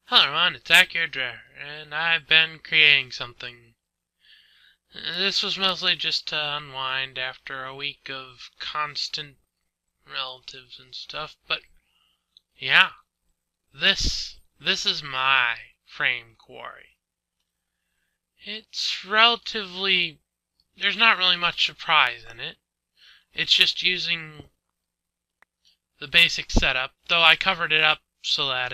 Hello everyone, it's Akhier, and I've been creating something. This was mostly just to unwind after a week of constant relatives and stuff, but yeah, this is my frame quarry. It's relatively, there's not really much surprise in it. It's just using the basic setup, though I covered it up so that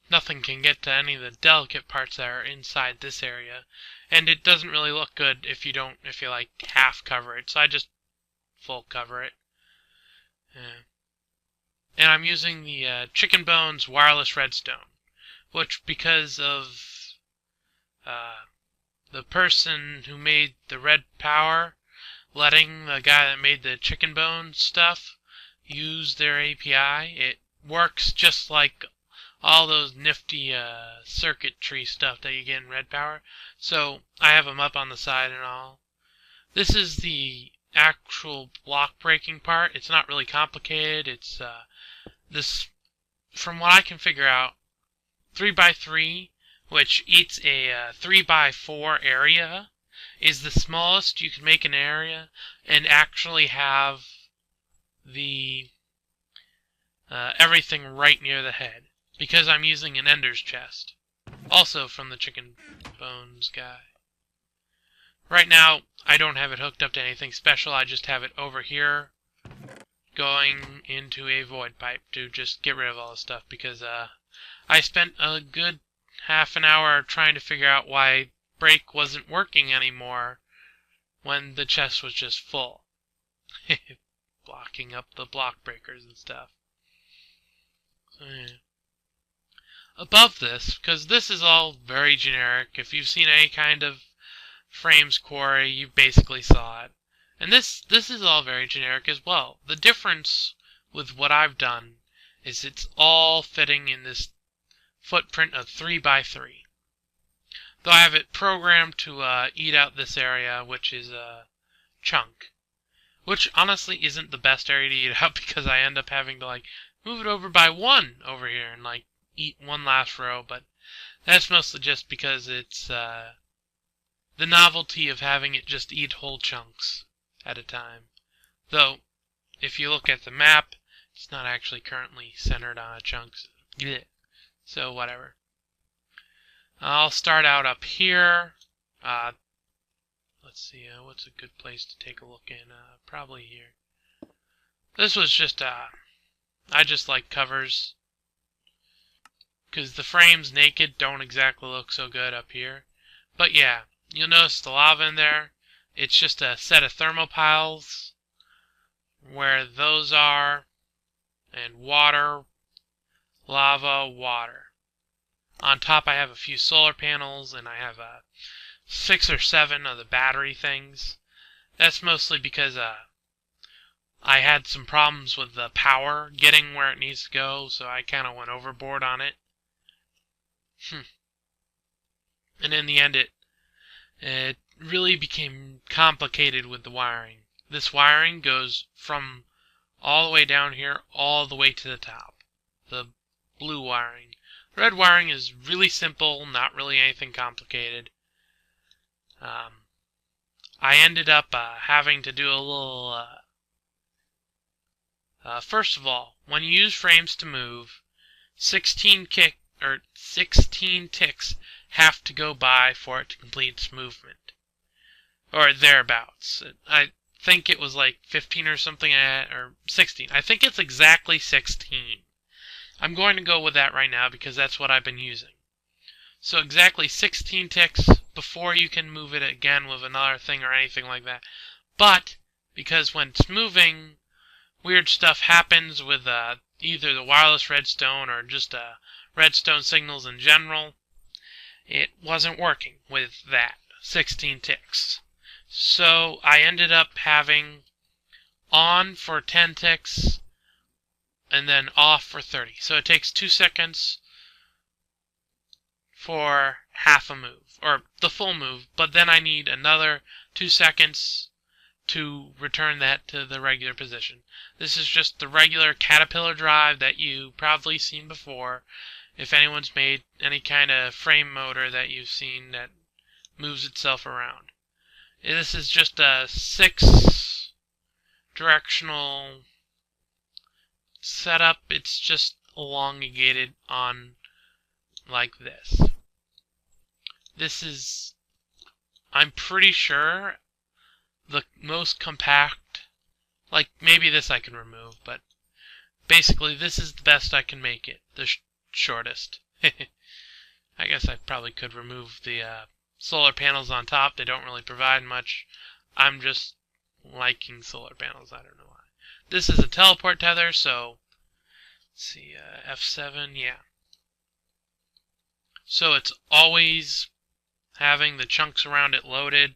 nothing can get to any of the delicate parts that are inside this area, and it doesn't really look good if you like half cover it, so I just full cover it. And I'm using the Chickenbones wireless redstone, which because of the person who made the RedPower letting the guy that made the Chickenbones stuff use their API, it works just like all those nifty circuitry stuff that you get in RedPower. So I have them up on the side and all. This is the actual block breaking part. It's not really complicated. It's this, from what I can figure out, 3x3, which eats a 3x4 area, is the smallest you can make an area and actually have the everything right near the head. Because I'm using an Enderchest, also from the Chickenbones guy. Right now, I don't have it hooked up to anything special, I just have it over here, going into a void pipe to just get rid of all the stuff, because I spent a good half an hour trying to figure out why break wasn't working anymore when the chest was just full. Blocking up the block breakers and stuff. So, yeah. Above this, because this is all very generic, if you've seen any kind of frames quarry, you basically saw it. And this is all very generic as well. The difference with what I've done is it's all fitting in this footprint of 3x3. Though I have it programmed to eat out this area, which is a chunk. Which honestly isn't the best area to eat out because I end up having to move it over by one over here and eat one last row, but that's mostly just because it's the novelty of having it just eat whole chunks at a time. Though, if you look at the map, it's not actually currently centered on a chunk, so whatever. I'll start out up here. Let's see, what's a good place to take a look in? Probably here. This was just, I just like covers, because the frames naked don't exactly look so good up here. But yeah, you'll notice the lava in there. It's just a set of thermopiles where those are, and water, lava, water. On top I have a few solar panels, and I have 6 or 7 of the battery things. That's mostly because I had some problems with the power getting where it needs to go, so I kind of went overboard on it. And in the end, it really became complicated with the wiring. This wiring goes from all the way down here, all the way to the top. The blue wiring. Red wiring is really simple, not really anything complicated. I ended up having to do a little... first of all, when you use frames to move, 16 ticks have to go by for it to complete its movement. Or thereabouts. I think it was 15 or something, or 16. I think it's exactly 16. I'm going to go with that right now because that's what I've been using. So exactly 16 ticks before you can move it again with another thing or anything like that. But, because when it's moving, weird stuff happens with either the wireless redstone or just redstone signals in general. It wasn't working with that 16 ticks. So I ended up having on for 10 ticks and then off for 30. So it takes 2 seconds for half a move, or the full move, but then I need another 2 seconds to return that to the regular position. This is just the regular caterpillar drive that you probably seen before. if anyone's made any kind of frame motor that you've seen that moves itself around. This is just a 6-directional setup. It's just elongated on like this. This is, I'm pretty sure, the most compact. Like, maybe this I can remove, but basically this is the best I can make it. The shortest. I guess I probably could remove the solar panels on top. They don't really provide much. I'm just liking solar panels. I don't know why. This is a teleport tether, so let's see, F7, yeah. So it's always having the chunks around it loaded.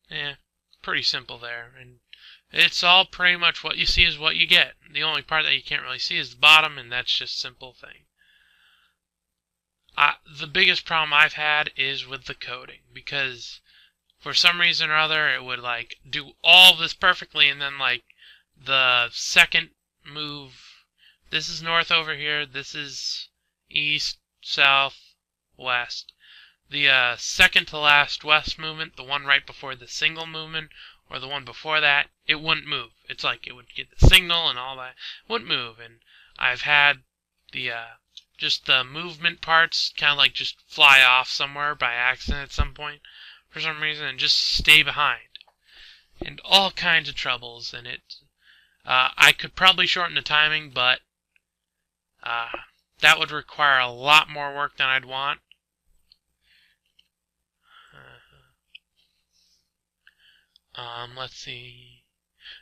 Yeah, pretty simple there. And it's all pretty much what you see is what you get. The only part that you can't really see is the bottom, and that's just simple thing. The biggest problem I've had is with the coding, because for some reason or other it would like do all of this perfectly, and then like the second move, this is north over here, this is east, south, west. The second to last west movement, the one right before the single movement, or the one before that, it wouldn't move. It's like it would get the signal and all that. It wouldn't move. And I've had the just the movement parts kind of like just fly off somewhere by accident at some point for some reason and just stay behind. And all kinds of troubles. And I could probably shorten the timing, but that would require a lot more work than I'd want. Let's see.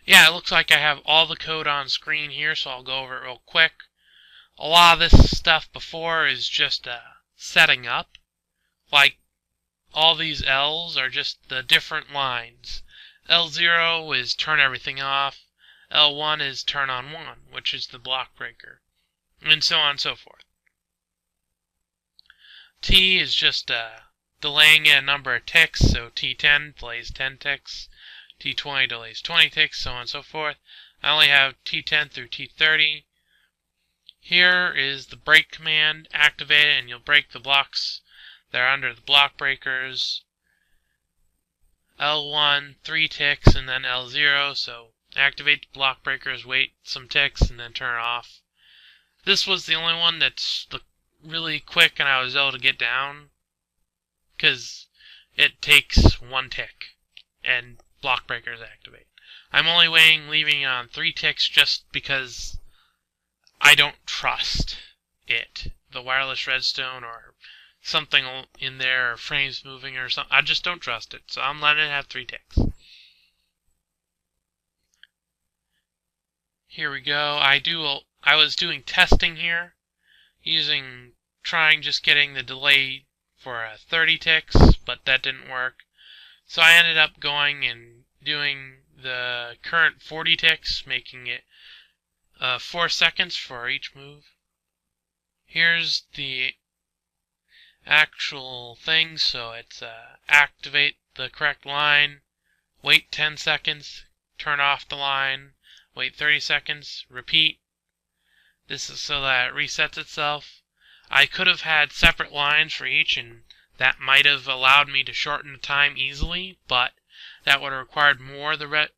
Yeah, it looks like I have all the code on screen here, so I'll go over it real quick. A lot of this stuff before is just setting up. Like, all these L's are just the different lines. L0 is turn everything off. L1 is turn on 1, which is the block breaker. And so on and so forth. T is just delaying a number of ticks, so T10 delays 10 ticks. T20 delays 20 ticks, so on and so forth. I only have T10 through T30. Here is the break command activated, and you'll break the blocks that are under the block breakers. L1, 3 ticks, and then L0, so activate the block breakers, wait some ticks, and then turn it off. This was the only one that's really quick, and I was able to get down, because it takes 1 tick, and block breakers activate. I'm only leaving it on 3 ticks just because I don't trust it. The wireless redstone or something in there, or frames moving or something. I just don't trust it, so I'm letting it have 3 ticks. Here we go. I was doing testing here, trying just getting the delay for 30 ticks, but that didn't work. So I ended up going and doing the current 40 ticks, making it 4 seconds for each move. Here's the actual thing, so it's activate the correct line, wait 10 seconds, turn off the line, wait 30 seconds, repeat. This is so that it resets itself. I could have had separate lines for each, and that might have allowed me to shorten the time easily, but that would have required more the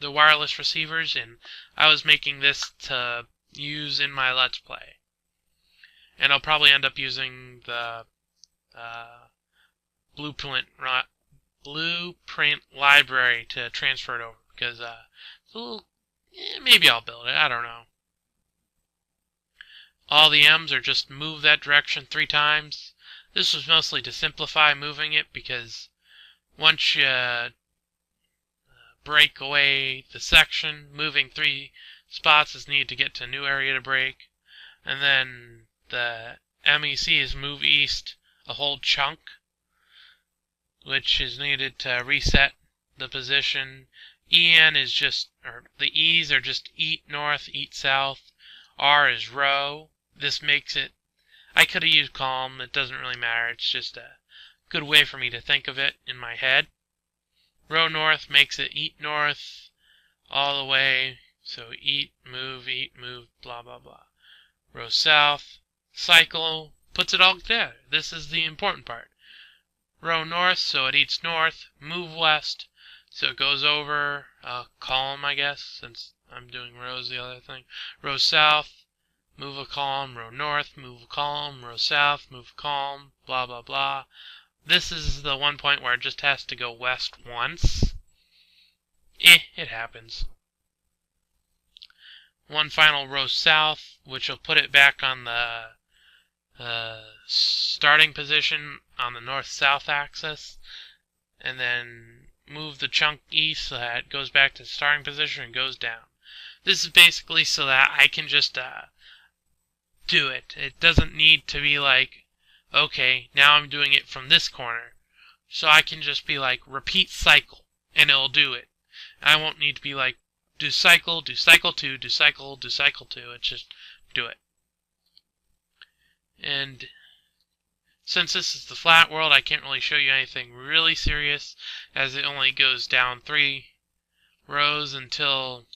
wireless receivers, and I was making this to use in my Let's Play. And I'll probably end up using the blueprint library to transfer it over, because it's a little, maybe I'll build it, I don't know. All the M's are just move that direction 3 times. This was mostly to simplify moving it, because once you break away the section, moving 3 spots is needed to get to a new area to break. And then the MEC is move east a whole chunk, which is needed to reset the position. EN is just, or the E's are just eat north, eat south. R is row. This makes it, I could have used column, it doesn't really matter, it's just a good way for me to think of it in my head. Row north makes it eat north all the way, so eat, move, blah, blah, blah. row south, cycle, puts it all together. This is the important part. Row north, so it eats north, move west, so it goes over a column, I guess, since I'm doing rows the other thing. Row south, move a column, row north, move a column, row south, move a column, blah blah blah. This is the one point where it just has to go west once. It happens. One final row south, which will put it back on the starting position on the north-south axis, and then move the chunk east so that it goes back to the starting position and goes down. This is basically so that I can just do it. It doesn't need to be like, okay, now I'm doing it from this corner. So I can just be like, repeat cycle, and it'll do it. I won't need to be like, do cycle 2, do cycle 2. It's just do it. And since this is the flat world, I can't really show you anything really serious, as it only goes down 3 rows until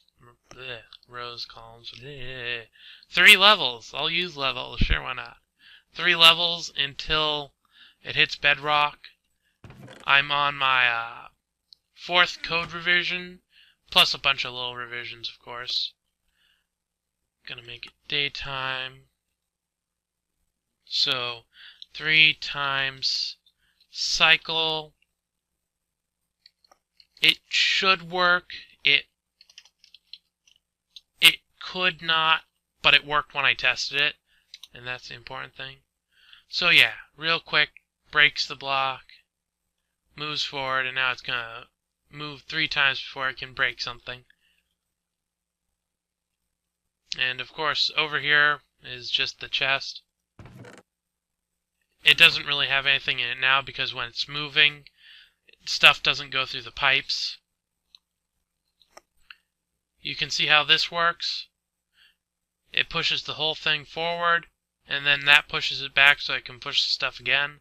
rows, columns, 3 levels. I'll use levels, sure, why not? 3 levels until it hits bedrock. I'm on my 4th code revision, plus a bunch of little revisions, of course. Gonna make it daytime. So 3 times cycle. It should work. It could not, but it worked when I tested it, and that's the important thing. So yeah, real quick, breaks the block, moves forward, and now it's gonna move 3 times before it can break something. And of course, over here is just the chest. It doesn't really have anything in it now because when it's moving, stuff doesn't go through the pipes. You can see how this works. It pushes the whole thing forward, and then that pushes it back so I can push the stuff again.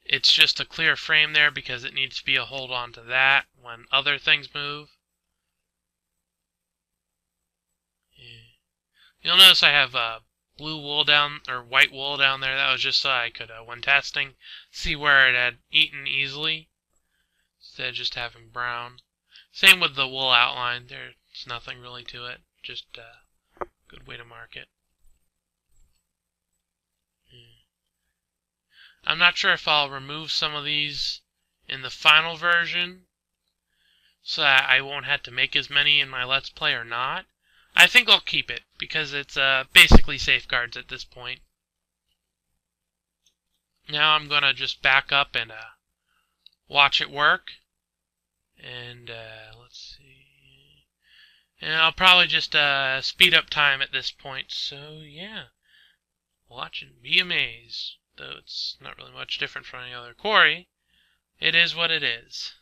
It's just a clear frame there because it needs to be a hold on to that when other things move. You'll notice I have blue wool down, or white wool down there. That was just so I could, when testing, see where it had eaten easily, instead of just having brown. Same with the wool outline. There's nothing really to it. Just a good way to mark it. I'm not sure if I'll remove some of these in the final version, so that I won't have to make as many in my Let's Play or not. I think I'll keep it, because it's basically safeguards at this point. Now I'm going to just back up and watch it work. And let's see. And I'll probably just speed up time at this point. So yeah, watch and be amazed. Though it's not really much different from any other quarry. It is what it is.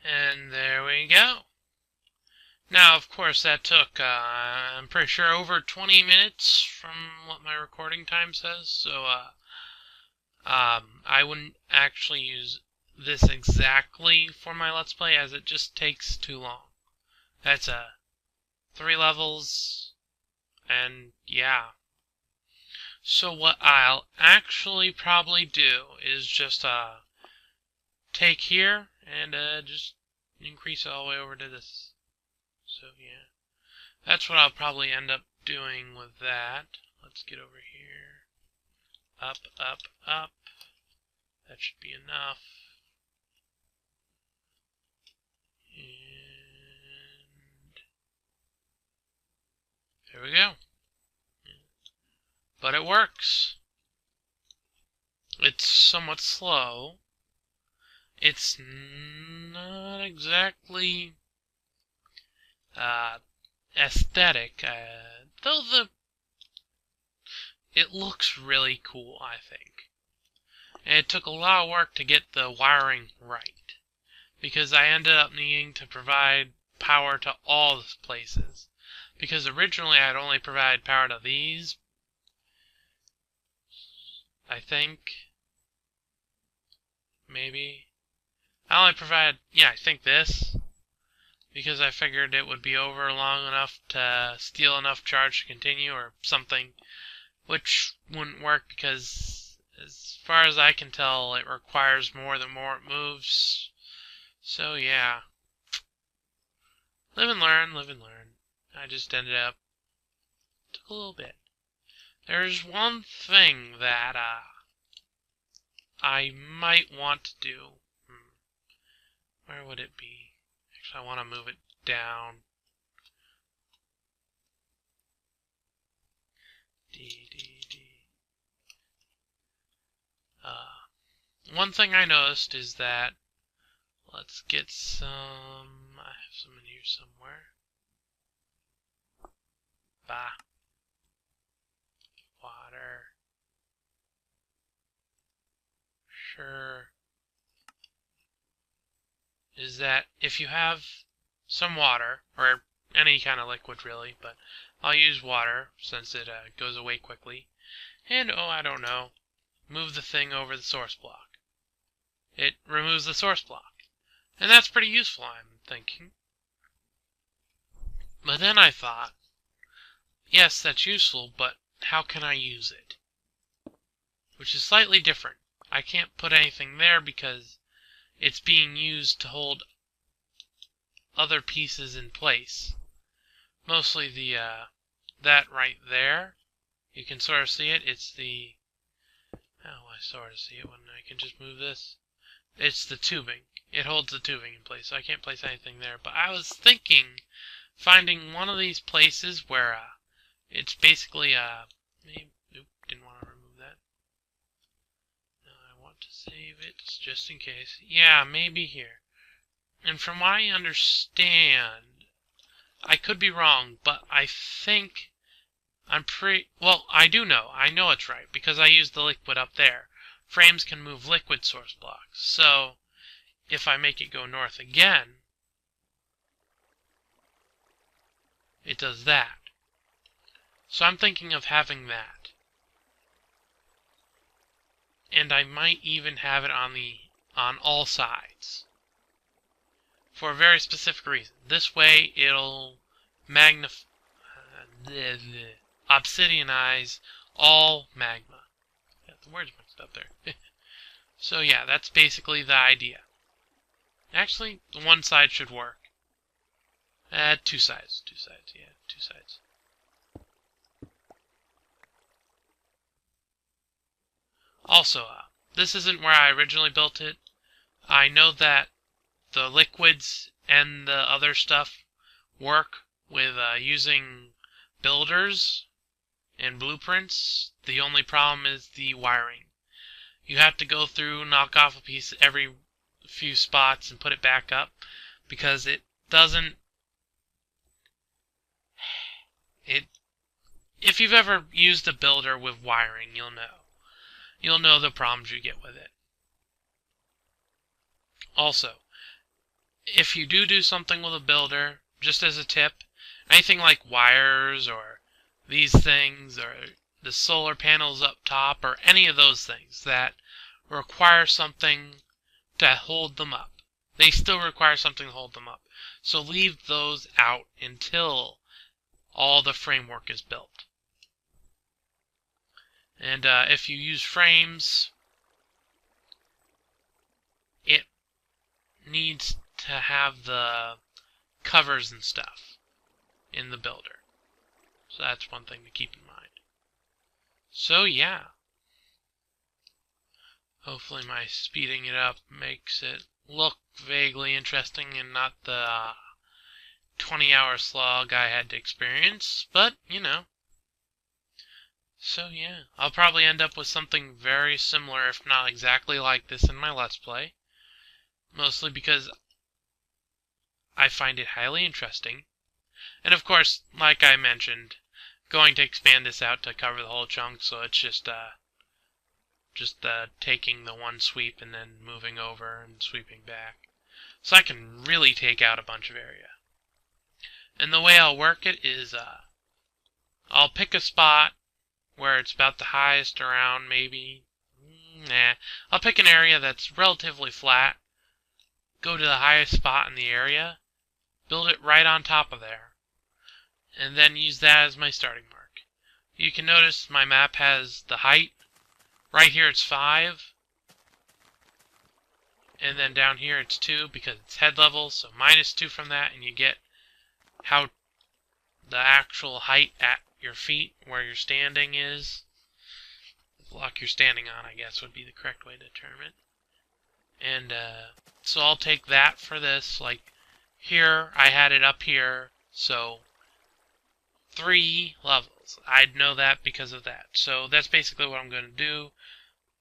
And there we go. Now, of course, that took, I'm pretty sure, over 20 minutes from what my recording time says. So, I wouldn't actually use this exactly for my Let's Play, as it just takes too long. That's 3 levels, and yeah. So what I'll actually probably do is just take here and just increase it all the way over to this. So yeah, that's what I'll probably end up doing with that. Let's get over here. Up, up, up. That should be enough. And there we go. But it works. It's somewhat slow. It's not exactly aesthetic, though it looks really cool, I think. And it took a lot of work to get the wiring right, because I ended up needing to provide power to all the places. Because originally I'd only provide power to these, I think. Maybe. I only provided, yeah, I think this. Because I figured it would be over long enough to steal enough charge to continue or something. Which wouldn't work because, as far as I can tell, it requires more the more it moves. So yeah. Live and learn, live and learn. I just ended up, took a little bit. There's one thing that I might want to do. Where would it be? Actually, I want to move it down. One thing I noticed is that, let's get some, I have some in here somewhere. Bah. Water. Sure. Is that if you have some water, or any kind of liquid really, but I'll use water since it goes away quickly, and oh, I don't know, move the thing over the source block. It removes the source block, and that's pretty useful, I'm thinking. But then I thought, yes, that's useful, but how can I use it? Which is slightly different. I can't put anything there because it's being used to hold other pieces in place. Mostly the, that right there. You can sort of see it. It's the, oh, I sort of see it when I can just move this. It's the tubing. It holds the tubing in place, so I can't place anything there. But I was thinking, finding one of these places where, it's basically, maybe, oop, didn't want to remove that. I want to save it just in case. Yeah, maybe here. And from what I understand, I could be wrong, but I think well, I do know. I know it's right because I used the liquid up there. Frames can move liquid source blocks. So, if I make it go north again, it does that. So I'm thinking of having that. And I might even have it on all sides. For a very specific reason. This way it'll obsidianize all magma. Got the words mixed up there. So yeah, that's basically the idea. Actually, the one side should work. Two sides, yeah, two sides. Also, this isn't where I originally built it. I know that the liquids and the other stuff work with using builders and blueprints. The only problem is the wiring. You have to go through, knock off a piece every few spots and put it back up because it doesn't. If you've ever used a builder with wiring, you'll know. You'll know the problems you get with it. Also, if you do something with a builder, just as a tip, anything like wires or these things or the solar panels up top or any of those things that require something to hold them up, they still require something to hold them up. So leave those out until all the framework is built. And if you use frames, it needs to have the covers and stuff in the builder. So that's one thing to keep in mind. So yeah. Hopefully my speeding it up makes it look vaguely interesting and not the 20-hour slog I had to experience, but, you know. So yeah, I'll probably end up with something very similar, if not exactly like this in my Let's Play. Mostly because I find it highly interesting. And of course, like I mentioned, going to expand this out to cover the whole chunk, so it's just taking the one sweep and then moving over and sweeping back. So I can really take out a bunch of area. And the way I'll work it is I'll pick a spot where it's about the highest around, maybe. I'll pick an area that's relatively flat, go to the highest spot in the area, build it right on top of there, and then use that as my starting mark. You can notice my map has the height. Right here it's 5, and then down here it's 2 because it's head level, so -2 from that, and you get how the actual height at your feet, where you're standing is. The block you're standing on, I guess, would be the correct way to term it. And so I'll take that for this. Like here, I had it up here, so 3 levels. I'd know that because of that. So that's basically what I'm going to do.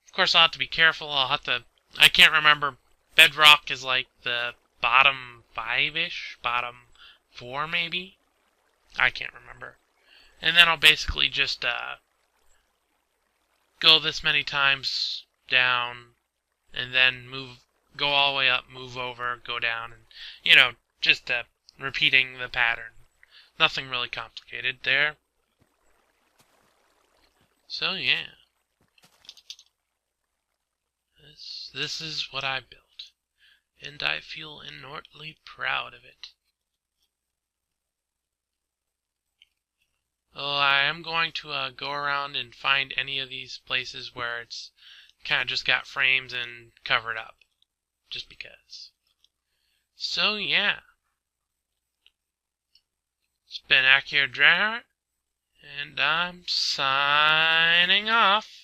Of course, I'll have to be careful. I can't remember. Bedrock is like the bottom 5-ish, bottom 4 maybe. I can't remember. And then I'll basically just go this many times down, and then go all the way up, move over, go down, and, you know, just repeating the pattern. Nothing really complicated there. So yeah, this is what I built, and I feel inordinately proud of it. Oh, I am going to go around and find any of these places where it's kind of just got frames and covered up, just because. So yeah, it's been Akhier Dragonheart, and I'm signing off.